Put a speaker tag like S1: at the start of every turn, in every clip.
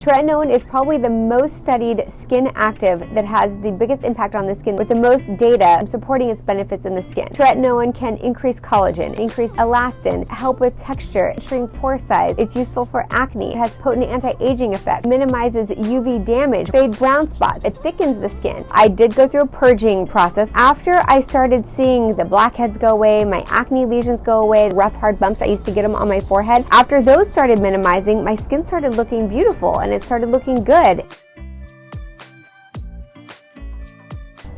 S1: Tretinoin is probably the most studied skin active that has the biggest impact on the skin with the most data supporting its benefits in the skin. Tretinoin can increase collagen, increase elastin, help with texture, shrink pore size. It's useful for acne. It has potent anti-aging effect, minimizes UV damage, fade brown spots. It thickens the skin. I did go through a purging process. After I started seeing the blackheads go away, my acne lesions go away, rough hard bumps, I used to get them on my forehead. After those started minimizing, my skin started looking beautiful and it started looking good.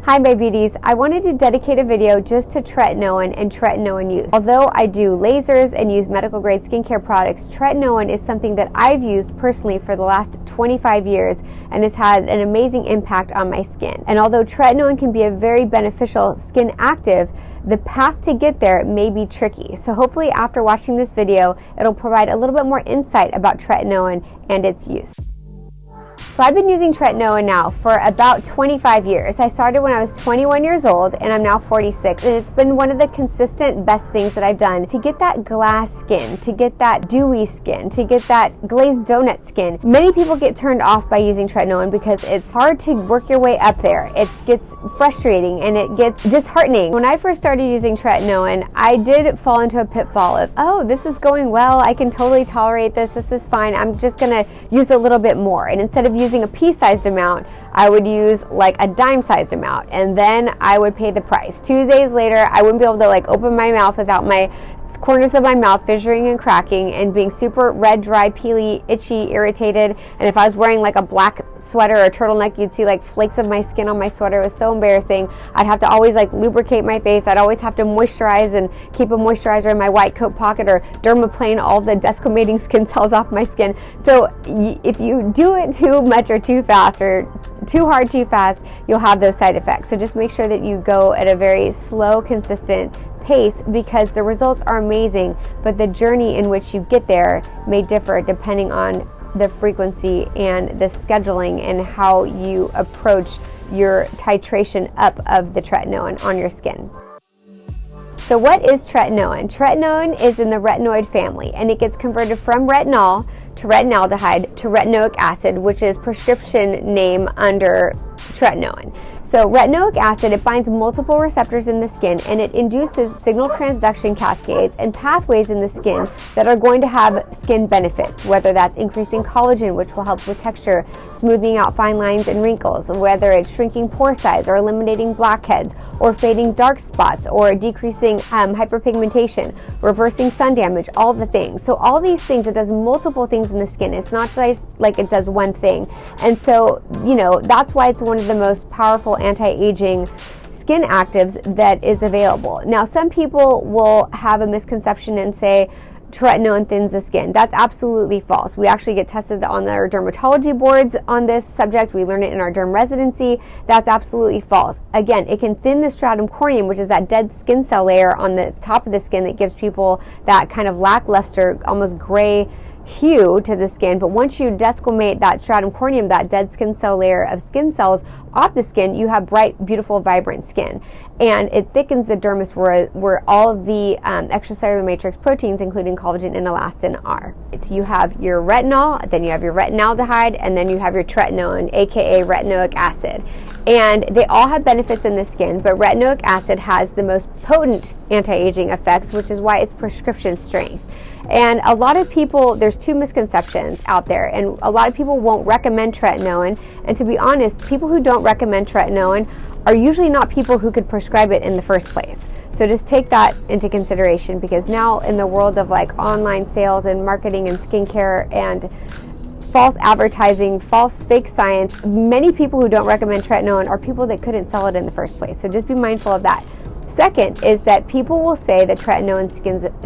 S1: Hi my beauties, I wanted to dedicate a video just to tretinoin and tretinoin use. Although I do lasers and use medical grade skincare products, tretinoin is something that I've used personally for the last 25 years and has had an amazing impact on my skin. And although tretinoin can be a very beneficial skin active, the path to get there may be tricky. So hopefully after watching this video, it'll provide a little bit more insight about tretinoin and its use. So I've been using tretinoin now for about 25 years. I started when I was 21 years old and I'm now 46. And it's been one of the consistent best things that I've done to get that glass skin, to get that dewy skin, to get that glazed donut skin. Many people get turned off by using tretinoin because it's hard to work your way up there. It gets frustrating and it gets disheartening. When I first started using tretinoin, I did fall into a pitfall of, oh, this is going well. I can totally tolerate this. This is fine. I'm just going to use a little bit more. And instead of using a pea-sized amount, I would use like a dime-sized amount, and then I would pay the price. 2 days later, I wouldn't be able to like open my mouth without my corners of my mouth fissuring and cracking and being super red, dry, peely, itchy, irritated. And if I was wearing like a black sweater or turtleneck, you'd see like flakes of my skin on my sweater. It was so embarrassing. I'd have to always like lubricate my face. I'd always have to moisturize and keep a moisturizer in my white coat pocket or dermaplane all the desquamating skin cells off my skin. So if you do it too much or too fast or too hard too fast, you'll have those side effects. So just make sure that you go at a very slow, consistent pace, because the results are amazing, but the journey in which you get there may differ depending on the frequency and the scheduling and how you approach your titration up of the tretinoin on your skin. So what is tretinoin? Tretinoin is in the retinoid family, and it gets converted from retinol to retinaldehyde to retinoic acid, which is prescription name under tretinoin. So retinoic acid, it binds multiple receptors in the skin and it induces signal transduction cascades and pathways in the skin that are going to have skin benefits, whether that's increasing collagen, which will help with texture, smoothing out fine lines and wrinkles, whether it's shrinking pore size or eliminating blackheads or fading dark spots or decreasing hyperpigmentation, reversing sun damage, all the things. So all these things, it does multiple things in the skin. It's not just like it does one thing. And so, you know, that's why it's one of the most powerful anti-aging skin actives that is available. Now, some people will have a misconception and say tretinoin thins the skin. That's absolutely false. We actually get tested on our dermatology boards on this subject. We learn it in our derm residency. That's absolutely false. Again, it can thin the stratum corneum, which is that dead skin cell layer on the top of the skin that gives people that kind of lackluster, almost gray hue to the skin. But once you desquamate that stratum corneum, that dead skin cell layer of skin cells off the skin, you have bright, beautiful, vibrant skin. And it thickens the dermis where all of the extracellular matrix proteins, including collagen and elastin, are. So you have your retinol, then you have your retinaldehyde, and then you have your tretinoin, aka retinoic acid. And they all have benefits in the skin, but retinoic acid has the most potent anti-aging effects, which is why it's prescription strength. And a lot of people, there's two misconceptions out there, and a lot of people won't recommend tretinoin. And to be honest, people who don't recommend tretinoin are usually not people who could prescribe it in the first place. So just take that into consideration, because now in the world of like online sales and marketing and skincare and false advertising, false fake science, many people who don't recommend tretinoin are people that couldn't sell it in the first place. So just be mindful of that. Second is that people will say that tretinoin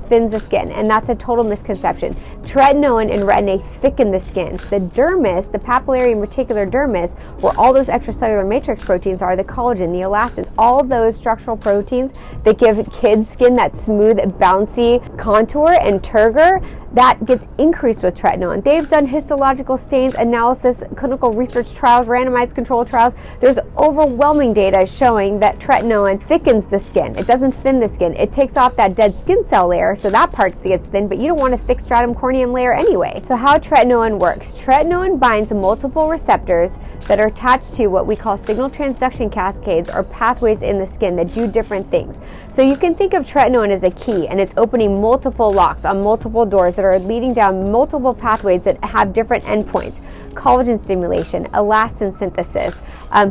S1: thins the skin, and that's a total misconception. Tretinoin and retin-A thicken the skin. The dermis, the papillary and reticular dermis, where all those extracellular matrix proteins are, the collagen, the elastin, all those structural proteins that give kids' skin that smooth, bouncy contour and turgor, that gets increased with tretinoin. They've done histological stains analysis, clinical research trials, randomized controlled trials. There's overwhelming data showing that tretinoin thickens the skin. It doesn't thin the skin. It takes off that dead skin cell layer, so that part gets thin, but you don't want a thick stratum corneum layer anyway. So how tretinoin works. Tretinoin binds multiple receptors that are attached to what we call signal transduction cascades, or pathways in the skin that do different things. So you can think of tretinoin as a key, and it's opening multiple locks on multiple doors that are leading down multiple pathways that have different endpoints. Collagen stimulation, elastin synthesis,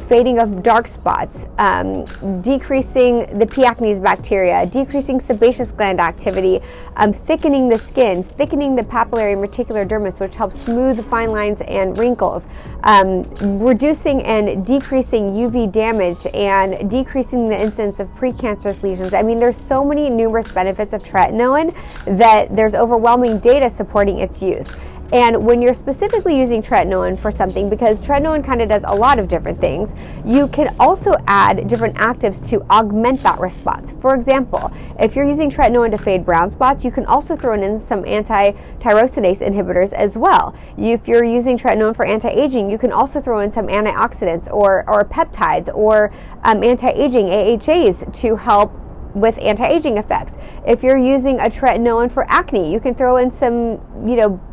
S1: fading of dark spots, decreasing the P. acnes bacteria, decreasing sebaceous gland activity, thickening the skin, thickening the papillary and reticular dermis, which helps smooth the fine lines and wrinkles, reducing and decreasing UV damage, and decreasing the incidence of precancerous lesions. I mean, there's so many numerous benefits of tretinoin that there's overwhelming data supporting its use. And when you're specifically using tretinoin for something, because tretinoin kind of does a lot of different things, you can also add different actives to augment that response. For example, if you're using tretinoin to fade brown spots, you can also throw in some anti-tyrosinase inhibitors as well. If you're using tretinoin for anti-aging, you can also throw in some antioxidants or peptides or anti-aging AHAs to help with anti-aging effects. If you're using a tretinoin for acne, you can throw in some,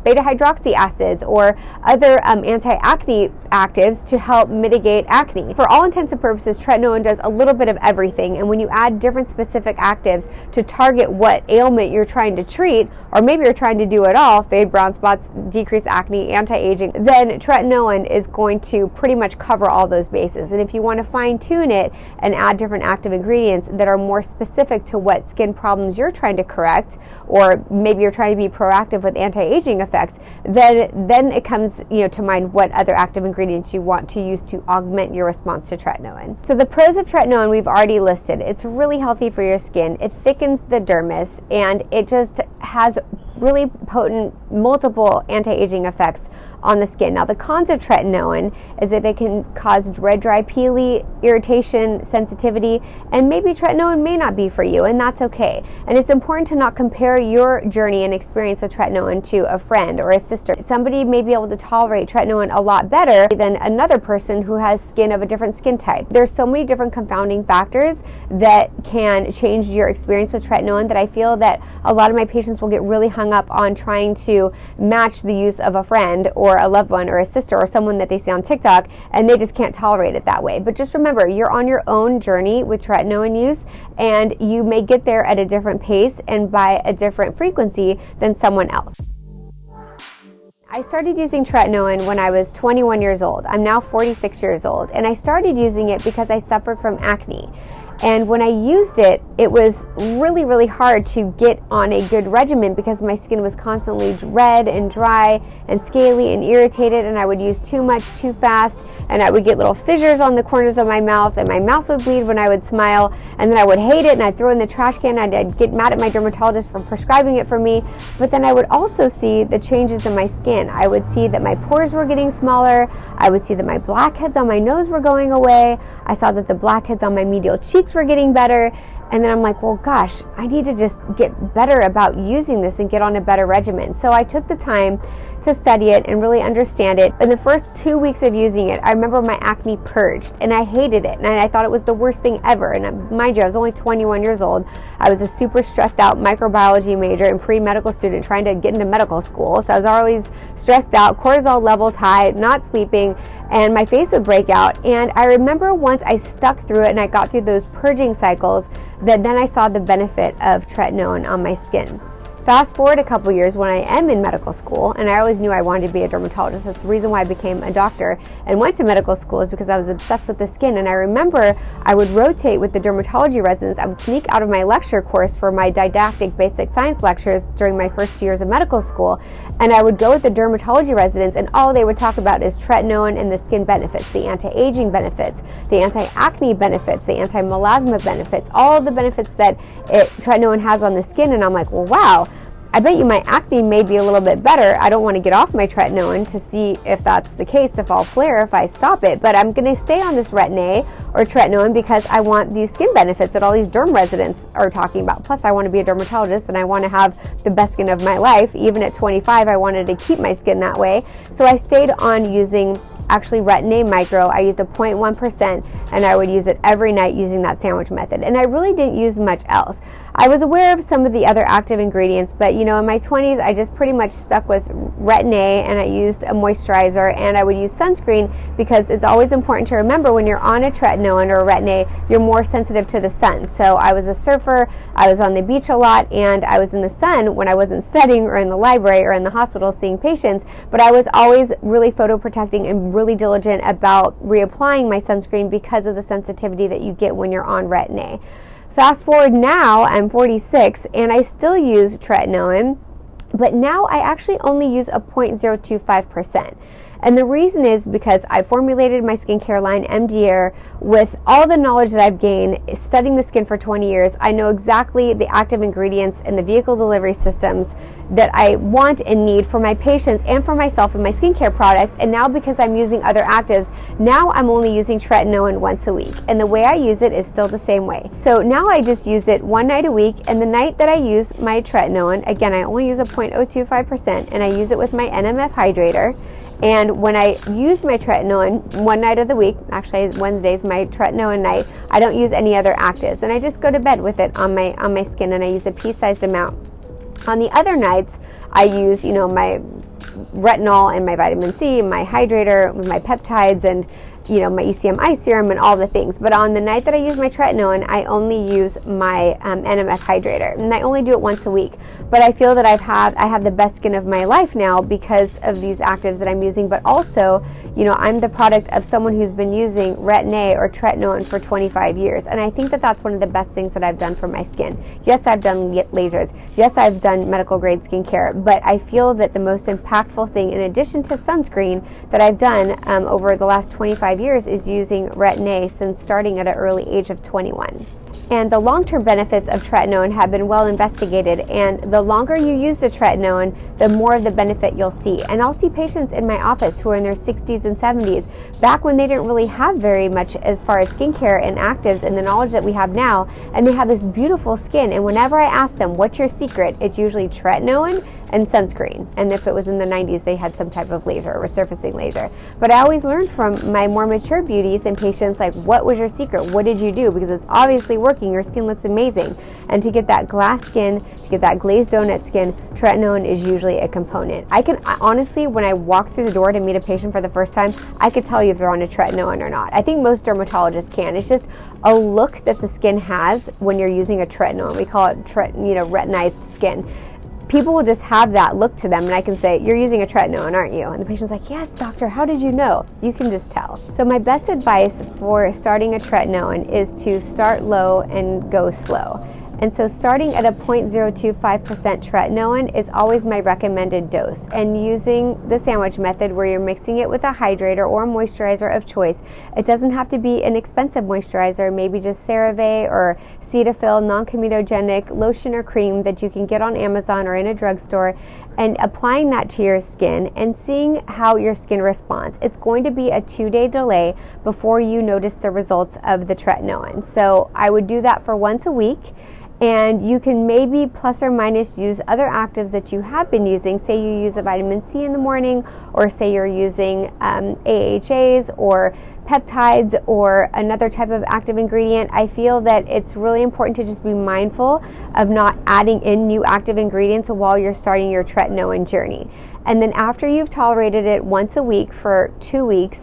S1: beta hydroxy acids or other anti-acne actives to help mitigate acne. For all intents and purposes, tretinoin does a little bit of everything, and when you add different specific actives to target what ailment you're trying to treat, or maybe you're trying to do it all, fade brown spots, decrease acne, anti-aging, then tretinoin is going to pretty much cover all those bases. And if you want to fine-tune it and add different active ingredients that are more specific to what skin problems you're trying to correct, or maybe you're trying to be proactive with anti-aging effects, then it comes to mind what other active ingredients you want to use to augment your response to tretinoin. So the pros of tretinoin we've already listed. It's really healthy for your skin. It thickens the dermis, and it just has really potent multiple anti-aging effects on the skin. Now, the cons of tretinoin is that it can cause red, dry, peely, irritation, sensitivity, and maybe tretinoin may not be for you, and that's okay. And it's important to not compare your journey and experience with tretinoin to a friend or a sister. Somebody may be able to tolerate tretinoin a lot better than another person who has skin of a different skin type. There's so many different confounding factors that can change your experience with tretinoin that I feel that a lot of my patients will get really hung up on trying to match the use of a friend or a loved one or a sister or someone that they see on TikTok, and they just can't tolerate it that way. But just remember, you're on your own journey with tretinoin use, and you may get there at a different pace and by a different frequency than someone else. I started using tretinoin when I was 21 years old. I'm now 46 years old, and I started using it because I suffered from acne. And when I used it, it was really, really hard to get on a good regimen because my skin was constantly red and dry and scaly and irritated, and I would use too much too fast, and I would get little fissures on the corners of my mouth, and my mouth would bleed when I would smile, and then I would hate it, and I'd throw it in the trash can, and I'd get mad at my dermatologist for prescribing it for me. But then I would also see the changes in my skin. I would see that my pores were getting smaller. I would see that my blackheads on my nose were going away. I saw that the blackheads on my medial cheeks were getting better. And then I'm like, well, gosh, I need to just get better about using this and get on a better regimen. So I took the time to study it and really understand it. In the first 2 weeks of using it, I remember my acne purged, and I hated it, and I thought it was the worst thing ever. And mind you, I was only 21 years old. I was a super stressed out microbiology major and pre-medical student trying to get into medical school. So I was always stressed out, cortisol levels high, not sleeping, and my face would break out. And I remember once I stuck through it and I got through those purging cycles, that then I saw the benefit of tretinoin on my skin. Fast forward a couple years when I am in medical school, and I always knew I wanted to be a dermatologist. That's the reason why I became a doctor and went to medical school, is because I was obsessed with the skin. And I remember I would rotate with the dermatology residents. I would sneak out of my lecture course for my didactic basic science lectures during my first 2 years of medical school, and I would go with the dermatology residents, and all they would talk about is tretinoin and the skin benefits, the anti-aging benefits, the anti-acne benefits, the anti-melasma benefits, all of the benefits that tretinoin has on the skin. And I'm like, well, wow, I bet you my acne may be a little bit better. I don't want to get off my tretinoin to see if that's the case, if I'll flare if I stop it, but I'm going to stay on this retin-A or tretinoin because I want these skin benefits that all these derm residents are talking about. Plus, I want to be a dermatologist and I want to have the best skin of my life. Even at 25, I wanted to keep my skin that way. So I stayed on using actually retin-A micro. I used a 0.1% and I would use it every night using that sandwich method. And I really didn't use much else. I was aware of some of the other active ingredients, but in my 20s, I just pretty much stuck with retin-A and I used a moisturizer and I would use sunscreen because it's always important to remember when you're on a tretinoin or a retin-A, you're more sensitive to the sun. So I was a surfer, I was on the beach a lot, and I was in the sun when I wasn't studying or in the library or in the hospital seeing patients, but I was always really photoprotecting and really diligent about reapplying my sunscreen because of the sensitivity that you get when you're on retin-A. Fast forward now, I'm 46 and I still use tretinoin, but now I actually only use a 0.025%. And the reason is because I formulated my skincare line, MD Air, with all the knowledge that I've gained studying the skin for 20 years. I know exactly the active ingredients and the vehicle delivery systems that I want and need for my patients and for myself and my skincare products. And now because I'm using other actives, now I'm only using tretinoin once a week. And the way I use it is still the same way. So now I just use it one night a week. And the night that I use my tretinoin, again, I only use a 0.025% and I use it with my NMF hydrator. And when I use my tretinoin one night of the week, actually Wednesday's my tretinoin night, I don't use any other actives. And I just go to bed with it on my skin and I use a pea-sized amount. On the other nights, I use, my retinol and my vitamin C, my hydrator with my peptides and, my ECM eye serum and all the things. But on the night that I use my tretinoin, I only use my NMF hydrator. And I only do it once a week. But I feel that I have the best skin of my life now because of these actives that I'm using. But also, I'm the product of someone who's been using retin-A or tretinoin for 25 years. And I think that that's one of the best things that I've done for my skin. Yes, I've done lasers. Yes, I've done medical grade skincare. But I feel that the most impactful thing, in addition to sunscreen, that I've done over the last 25 years is using retin-A since starting at an early age of 21. And the long-term benefits of tretinoin have been well investigated, and the longer you use the tretinoin, the more of the benefit you'll see. And I'll see patients in my office who are in their 60s and 70s, back when they didn't really have very much as far as skincare and actives and the knowledge that we have now, and they have this beautiful skin. And whenever I ask them, what's your secret? It's usually tretinoin and sunscreen. And if it was in the 90s, they had some type of laser or resurfacing laser. But I always learned from my more mature beauties and patients, like, what was your secret? What did you do? Because it's obviously working. Your skin looks amazing. And to get that glass skin, to get that glazed donut skin, tretinoin is usually a component. I can honestly, when I walk through the door to meet a patient for the first time, I could tell you if they're on a tretinoin or not. I think most dermatologists can. It's just a look that the skin has when you're using a tretinoin. We call it retinized skin. People will just have that look to them, and I can say, you're using a tretinoin, aren't you? And the patient's like, yes, doctor, how did you know? You can just tell. So my best advice for starting a tretinoin is to start low and go slow. And so starting at a 0.025% tretinoin is always my recommended dose. And using the sandwich method where you're mixing it with a hydrator or a moisturizer of choice. It doesn't have to be an expensive moisturizer, maybe just CeraVe or Cetaphil non-comedogenic lotion or cream that you can get on Amazon or in a drugstore, and applying that to your skin and seeing how your skin responds. It's going to be a 2-day delay before you notice the results of the tretinoin. So I would do that for once a week. And you can maybe plus or minus use other actives that you have been using. Say you use a vitamin C in the morning, or say you're using AHAs or peptides or another type of active ingredient. I feel that it's really important to just be mindful of not adding in new active ingredients while you're starting your tretinoin journey. And then after you've tolerated it once a week for 2 weeks,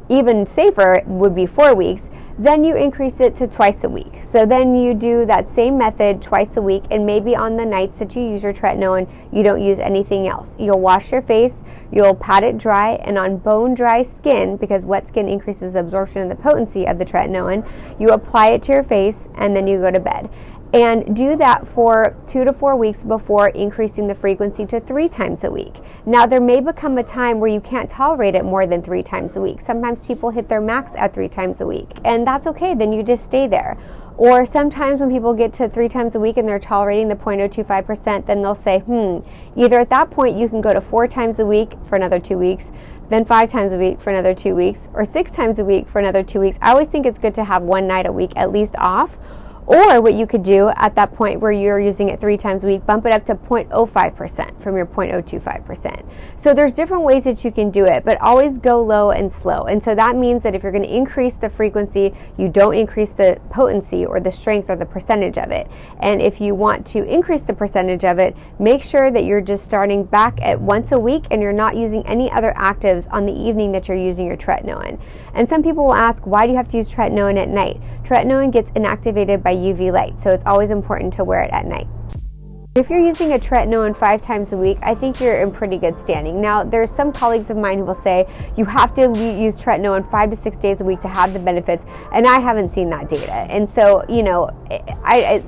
S1: even safer would be 4 weeks, then you increase it to twice a week. So then you do that same method twice a week, and maybe on the nights that you use your tretinoin, you don't use anything else. You'll wash your face, you'll pat it dry, and on bone dry skin, because wet skin increases absorption and the potency of the tretinoin, you apply it to your face and then you go to bed. And do that for 2 to 4 weeks before increasing the frequency to 3 times a week. Now, there may become a time where you can't tolerate it more than 3 times a week. Sometimes people hit their max at 3 times a week, and that's okay. Then you just stay there. Or sometimes when people get to 3 times a week and they're tolerating the 0.025%, then they'll say, either at that point you can go to 4 times a week for another 2 weeks, then 5 times a week for another 2 weeks, or 6 times a week for another 2 weeks. I always think it's good to have one night a week at least off. Or what you could do at that point where you're using it 3 times a week, bump it up to 0.05% from your 0.025%. So there's different ways that you can do it, but always go low and slow. And so that means that if you're going to increase the frequency, you don't increase the potency or the strength or the percentage of it. And if you want to increase the percentage of it, make sure that you're just starting back at once a week and you're not using any other actives on the evening that you're using your tretinoin. And some people will ask, why do you have to use tretinoin at night? Tretinoin gets inactivated by UV light, so it's always important to wear it at night. If you're using a tretinoin 5 times a week, I think you're in pretty good standing. Now, there's some colleagues of mine who will say you have to use tretinoin 5 to 6 days a week to have the benefits, and I haven't seen that data. And so,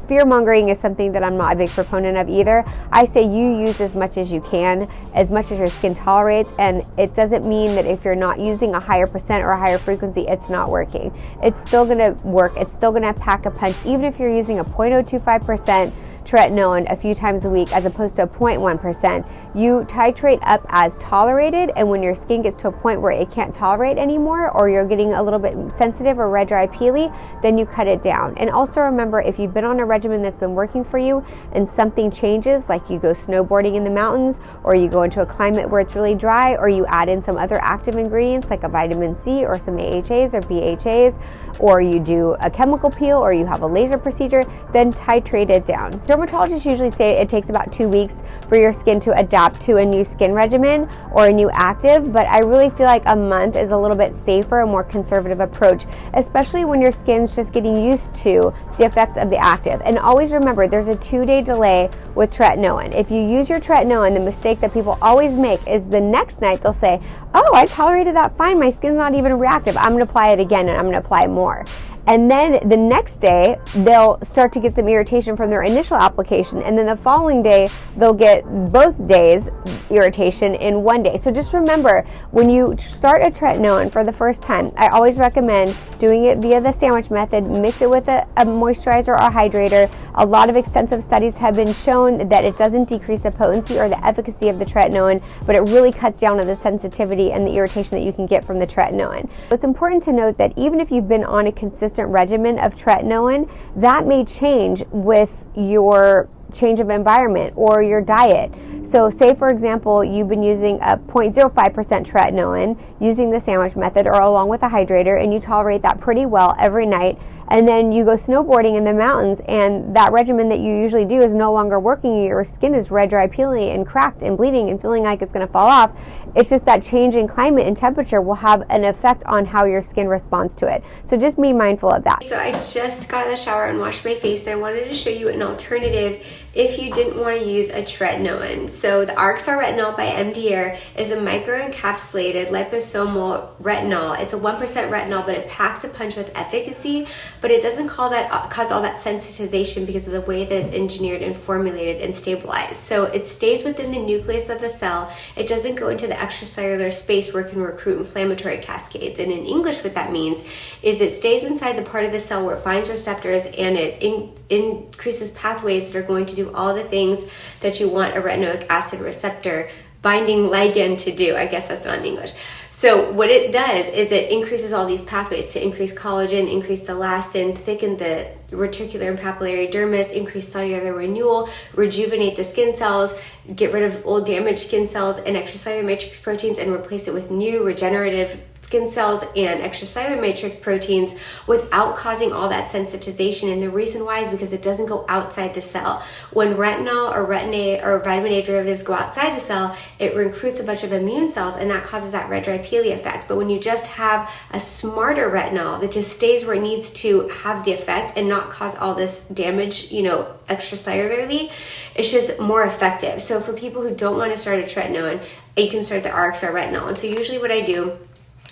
S1: fear-mongering is something that I'm not a big proponent of either. I say you use as much as you can, as much as your skin tolerates, and it doesn't mean that if you're not using a higher percent or a higher frequency, it's not working. It's still going to work. It's still going to pack a punch, even if you're using a 0.025% tretinoin a few times a week as opposed to a 0.1%. You titrate up as tolerated, and when your skin gets to a point where it can't tolerate anymore, or you're getting a little bit sensitive or red, dry, peely, then you cut it down. And also remember, if you've been on a regimen that's been working for you and something changes, like you go snowboarding in the mountains, or you go into a climate where it's really dry, or you add in some other active ingredients like a vitamin C or some AHAs or BHAs, or you do a chemical peel, or you have a laser procedure, then titrate it down. Dermatologists usually say it takes about 2 weeks for your skin to adapt to a new skin regimen or a new active, but I really feel like a month is a little bit safer, a more conservative approach, especially when your skin's just getting used to the effects of the active. And always remember, there's a 2-day delay with tretinoin. If you use your tretinoin, the mistake that people always make is the next night they'll say, oh, I tolerated that fine, my skin's not even reactive, I'm going to apply it again and I'm going to apply more. And then the next day, they'll start to get some irritation from their initial application. And then the following day, they'll get both days irritation in one day. So just remember, when you start a tretinoin for the first time, I always recommend doing it via the sandwich method. Mix it with a moisturizer or hydrator. A lot of extensive studies have been shown that it doesn't decrease the potency or the efficacy of the tretinoin, but it really cuts down on the sensitivity and the irritation that you can get from the tretinoin. It's important to note that even if you've been on a consistent regimen of tretinoin, that may change with your change of environment or your diet. So say, for example, you've been using a 0.05% tretinoin using the sandwich method or along with a hydrator, and you tolerate that pretty well every night, and then you go snowboarding in the mountains and that regimen that you usually do is no longer working. Your skin is red, dry, peely, and cracked and bleeding and feeling like it's going to fall off. It's just that change in climate and temperature will have an effect on how your skin responds to it. So just be mindful of that.
S2: So I just got out of the shower and washed my face, and I wanted to show you an alternative if you didn't want to use a tretinoin. So the RxR Retinol by MD Air is a microencapsulated liposomal retinol. It's a 1% retinol, but it packs a punch with efficacy, but it doesn't cause all that sensitization because of the way that it's engineered and formulated and stabilized. So it stays within the nucleus of the cell. It doesn't go into the extracellular space where it can recruit inflammatory cascades. And in English, what that means is it stays inside the part of the cell where it finds receptors, and it increases pathways that are going to do all the things that you want a retinoic acid receptor binding ligand to do. I guess that's not in English. So what it does is it increases all these pathways to increase collagen, increase elastin, thicken the reticular and papillary dermis, increase cellular renewal, rejuvenate the skin cells, get rid of old damaged skin cells and extracellular matrix proteins, and replace it with new regenerative skin cells and extracellular matrix proteins without causing all that sensitization. And the reason why is because it doesn't go outside the cell. When retinol or retin-A or vitamin A derivatives go outside the cell, it recruits a bunch of immune cells, and that causes that red, dry, peely effect. But when you just have a smarter retinol that just stays where it needs to have the effect and not cause all this damage, extracellularly, it's just more effective. So for people who don't want to start a tretinoin, you can start the RxR Retinol. And so usually what I do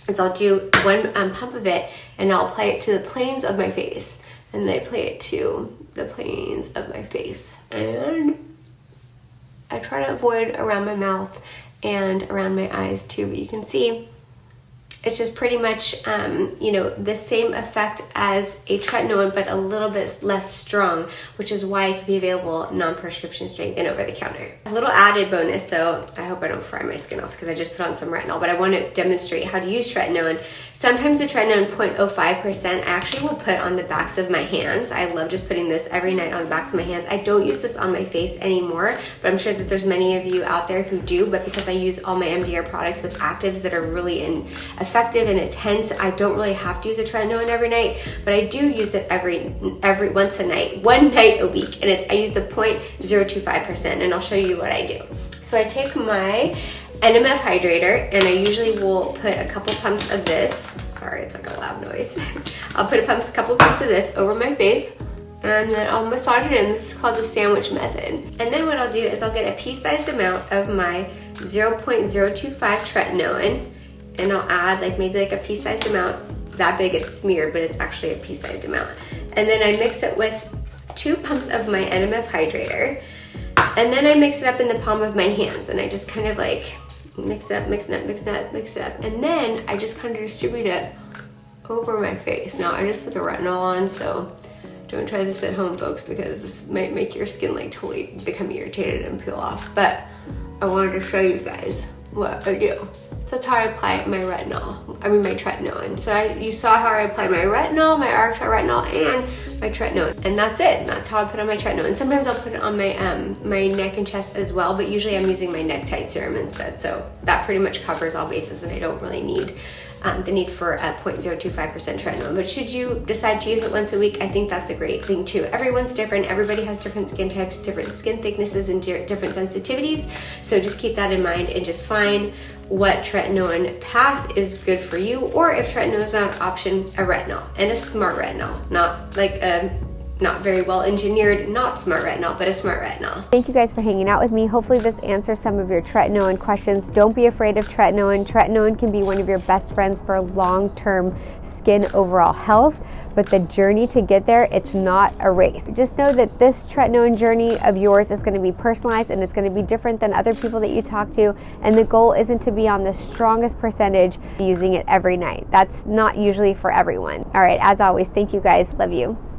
S2: is I'll do one pump of it, and I'll apply it to the planes of my face, and then I apply it to the planes of my face, and I try to avoid around my mouth and around my eyes too, but you can see it's just pretty much, the same effect as a tretinoin, but a little bit less strong, which is why it can be available non-prescription strength and over the counter. A little added bonus, so I hope I don't fry my skin off because I just put on some retinol, but I want to demonstrate how to use tretinoin. Sometimes the tretinoin 0.05% I actually will put on the backs of my hands. I love just putting this every night on the backs of my hands. I don't use this on my face anymore, but I'm sure that there's many of you out there who do, but because I use all my MDR products with actives that are really effective and intense, I don't really have to use a tretinoin every night, but I do use it every once a night, one night a week, and I use the 0.025%, and I'll show you what I do. So I take my NMF hydrator, and I usually will put a couple pumps of this. Sorry, it's like a loud noise. I'll put a couple pumps of this over my face, and then I'll massage it in. This is called the sandwich method. And then what I'll do is I'll get a pea-sized amount of my 0.025 tretinoin, and I'll add maybe a pea-sized amount. That big, it's smeared, but it's actually a pea-sized amount. And then I mix it with 2 pumps of my NMF hydrator, and then I mix it up in the palm of my hands, and I just kind of mix it up, and then I just kind of distribute it over my face. Now I just put the retinol on, so don't try this at home, folks, because this might make your skin totally become irritated and peel off. But I wanted to show you guys what I do. So that's how I apply my tretinoin. So you saw how I apply my retinol, my RxR retinol, and my tretinoin, and that's it. And that's how I put on my tretinoin. Sometimes I'll put it on my neck and chest as well, but usually I'm using my neck tight serum instead. So that pretty much covers all bases, and I don't really need the need for a 0.025% tretinoin. But should you decide to use it once a week, I think that's a great thing too. Everyone's different. Everybody has different skin types, different skin thicknesses, and different sensitivities. So just keep that in mind and just find what tretinoin path is good for you, or if tretinoin is not an option, a retinol, and a smart retinol, not not very well engineered, not smart retinol, but a smart retinol.
S1: Thank you guys for hanging out with me. Hopefully this answers some of your tretinoin questions. Don't be afraid of tretinoin. Tretinoin can be one of your best friends for long-term skin overall health, but the journey to get there, it's not a race. Just know that this tretinoin journey of yours is going to be personalized, and it's going to be different than other people that you talk to, and the goal isn't to be on the strongest percentage using it every night. That's not usually for everyone. All right, as always, thank you guys. Love you.